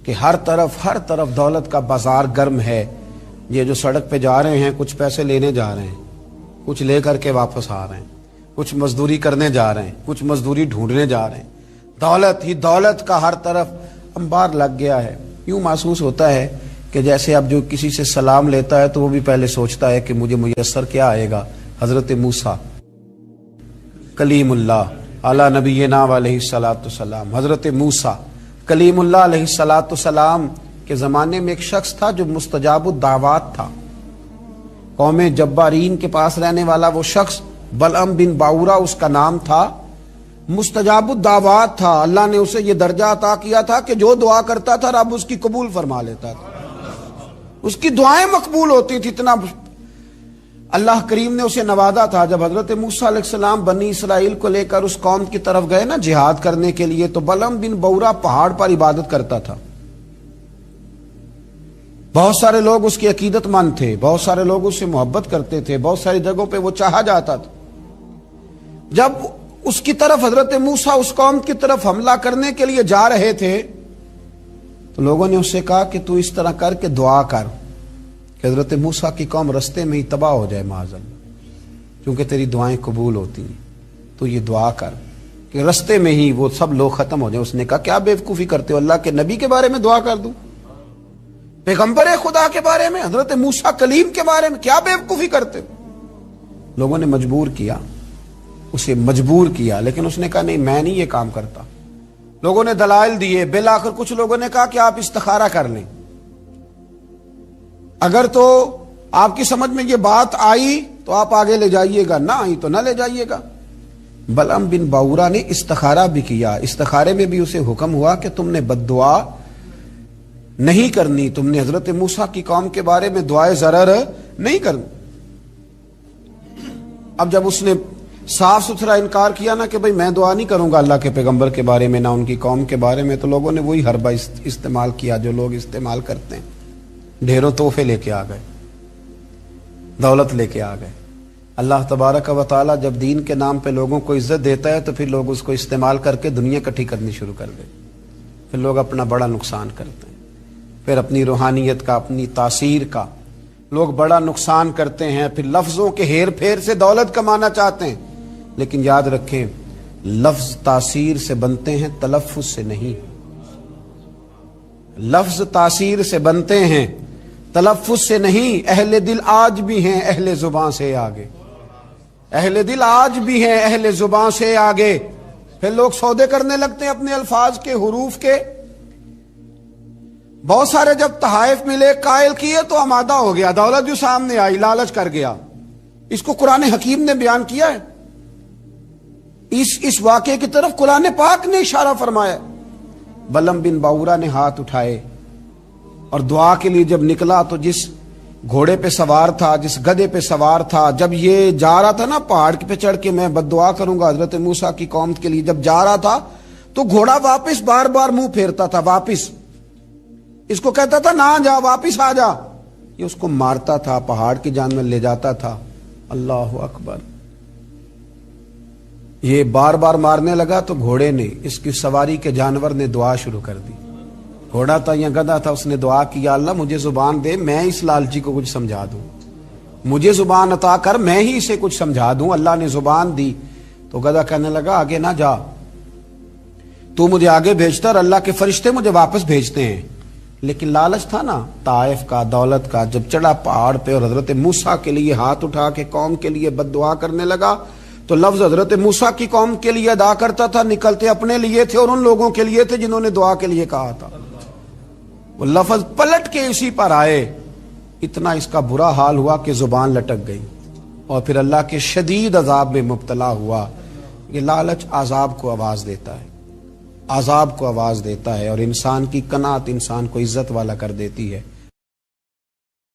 کہ ہر طرف دولت کا بازار گرم ہے. یہ جو سڑک پہ جا رہے ہیں کچھ پیسے لینے جا رہے ہیں, کچھ لے کر کے واپس آ رہے ہیں, کچھ مزدوری کرنے جا رہے ہیں, کچھ مزدوری ڈھونڈنے جا رہے ہیں. دولت ہی دولت کا ہر طرف انبار لگ گیا ہے. یوں محسوس ہوتا ہے کہ جیسے اب جو کسی سے سلام لیتا ہے تو وہ بھی پہلے سوچتا ہے کہ مجھے میسر کیا آئے گا. حضرت موسیٰ کلیم اللہ علی نبینا علیہ الصلوۃ والسلام, حضرت موسیٰ کلیم اللہ علیہ الصلوۃ والسلام کے زمانے میں ایک شخص تھا جو مستجاب الدعوات تھا. قوم جبارین کے پاس رہنے والا وہ شخص بلعم بن باورا اس کا نام تھا. مستجاب الدعوات تھا. اللہ نے اسے یہ درجہ عطا کیا تھا کہ جو دعا کرتا تھا رب اس کی قبول فرما لیتا تھا, اس کی دعائیں مقبول ہوتی تھی. اتنا اللہ کریم نے اسے نوازا تھا. جب حضرت موسیٰ علیہ السلام بنی اسرائیل کو لے کر اس قوم کی طرف گئے نا جہاد کرنے کے لیے, تو بلعم بن باورا پہاڑ پر عبادت کرتا تھا. بہت سارے لوگ اس کی عقیدت مند تھے, بہت سارے لوگ اس سے محبت کرتے تھے, بہت ساری جگہوں پہ وہ چاہا جاتا تھا. جب اس کی طرف حضرت موسیٰ اس قوم کی طرف حملہ کرنے کے لیے جا رہے تھے تو لوگوں نے اس سے کہا کہ تو اس طرح کر کے دعا کر کہ حضرت موسیٰ کی قوم رستے میں ہی تباہ ہو جائے معاذ اللہ, کیونکہ تیری دعائیں قبول ہوتی ہیں. تو یہ دعا کر کہ رستے میں ہی وہ سب لوگ ختم ہو جائیں. اس نے کہا کیا بیوقوفی کرتے ہو, اللہ کے نبی کے بارے میں دعا کر دوں, پیغمبر خدا کے بارے میں, حضرت موسیٰ کلیم کے بارے میں کیا بیوقوفی کرتے ہو. لوگوں نے مجبور کیا, اسے مجبور کیا, لیکن اس نے کہا نہیں میں نہیں یہ کام کرتا. لوگوں نے دلائل دیے, بالآخر کچھ لوگوں نے کہا کہ آپ استخارہ کر لیں, اگر تو آپ کی سمجھ میں یہ بات آئی تو آپ آگے لے جائیے گا, نہ آئی تو نہ لے جائیے گا. بلعم بن باورا نے استخارہ بھی کیا. استخارے میں بھی اسے حکم ہوا کہ تم نے بد دعا نہیں کرنی, تم نے حضرت موسیٰ کی قوم کے بارے میں دعائے ضرر نہیں کرنی. اب جب اس نے صاف ستھرا انکار کیا نا کہ بھئی میں دعا نہیں کروں گا اللہ کے پیغمبر کے بارے میں, نہ ان کی قوم کے بارے میں, تو لوگوں نے وہی حربہ استعمال کیا جو لوگ استعمال کرتے ہیں. ڈھیروں تحفے لے کے آ گئے, دولت لے کے آ گئے. اللہ تبارک و تعالی جب دین کے نام پہ لوگوں کو عزت دیتا ہے تو پھر لوگ اس کو استعمال کر کے دنیا اکٹھی کرنی شروع کر دیں. پھر لوگ اپنا بڑا نقصان کرتے ہیں, پھر اپنی روحانیت کا, اپنی تاثیر کا لوگ بڑا نقصان کرتے ہیں. پھر لفظوں کے ہیر پھیر سے دولت کمانا چاہتے ہیں, لیکن یاد رکھیں لفظ تاثیر سے بنتے ہیں, تلفظ سے نہیں. لفظ تاثیر سے بنتے ہیں, تلفظ سے نہیں. اہل دل آج بھی ہیں اہل زبان سے آگے, اہل دل آج بھی ہیں اہل زبان سے آگے. پھر لوگ سودے کرنے لگتے ہیں اپنے الفاظ کے, حروف کے. بہت سارے جب تحائف ملے قائل کیے تو آمادہ ہو گیا, دولت جو سامنے آئی لالچ کر گیا. اس کو قرآن حکیم نے بیان کیا ہے. اس واقعے کی طرف قرآن پاک نے اشارہ فرمایا. بلعم بن باورا نے ہاتھ اٹھائے اور دعا کے لیے جب نکلا تو جس گھوڑے پہ سوار تھا, جس گدھے پہ سوار تھا, جب یہ جا رہا تھا نا پہاڑ پہ چڑھ کے میں بد دعا کروں گا حضرت موسیٰ کی قوم کے لیے, جب جا رہا تھا تو گھوڑا واپس بار بار منہ پھیرتا تھا, واپس اس کو کہتا تھا نہ جا, واپس آ جا. یہ اس کو مارتا تھا, پہاڑ کی جانب لے جاتا تھا. اللہ اکبر. یہ بار بار مارنے لگا تو گھوڑے نے, اس کی سواری کے جانور نے دعا شروع کر دی. گھوڑا تھا یا گدھا تھا, اس نے دعا کی یا اللہ مجھے زبان دے, میں اس لالچی کو کچھ سمجھا دوں, مجھے زبان عطا کر, میں ہی اسے کچھ سمجھا دوں. اللہ نے زبان دی تو گدھا کہنے لگا آگے نہ جا, تو مجھے آگے بھیجتا اور اللہ کے فرشتے مجھے واپس بھیجتے ہیں. لیکن لالچ تھا نا طائف کا, دولت کا. جب چڑھا پہاڑ پہ اور حضرت موسیٰ کے لیے ہاتھ اٹھا کے قوم کے لیے بد دعا کرنے لگا تو لفظ حضرت موسیٰ کی قوم کے لیے ادا کرتا تھا, نکلتے اپنے لیے تھے اور ان لوگوں کے لیے تھے جنہوں نے دعا کے لیے کہا تھا. وہ لفظ پلٹ کے اسی پر آئے. اتنا اس کا برا حال ہوا کہ زبان لٹک گئی اور پھر اللہ کے شدید عذاب میں مبتلا ہوا. یہ لالچ عذاب کو آواز دیتا ہے, عذاب کو آواز دیتا ہے, اور انسان کی قناعت انسان کو عزت والا کر دیتی ہے.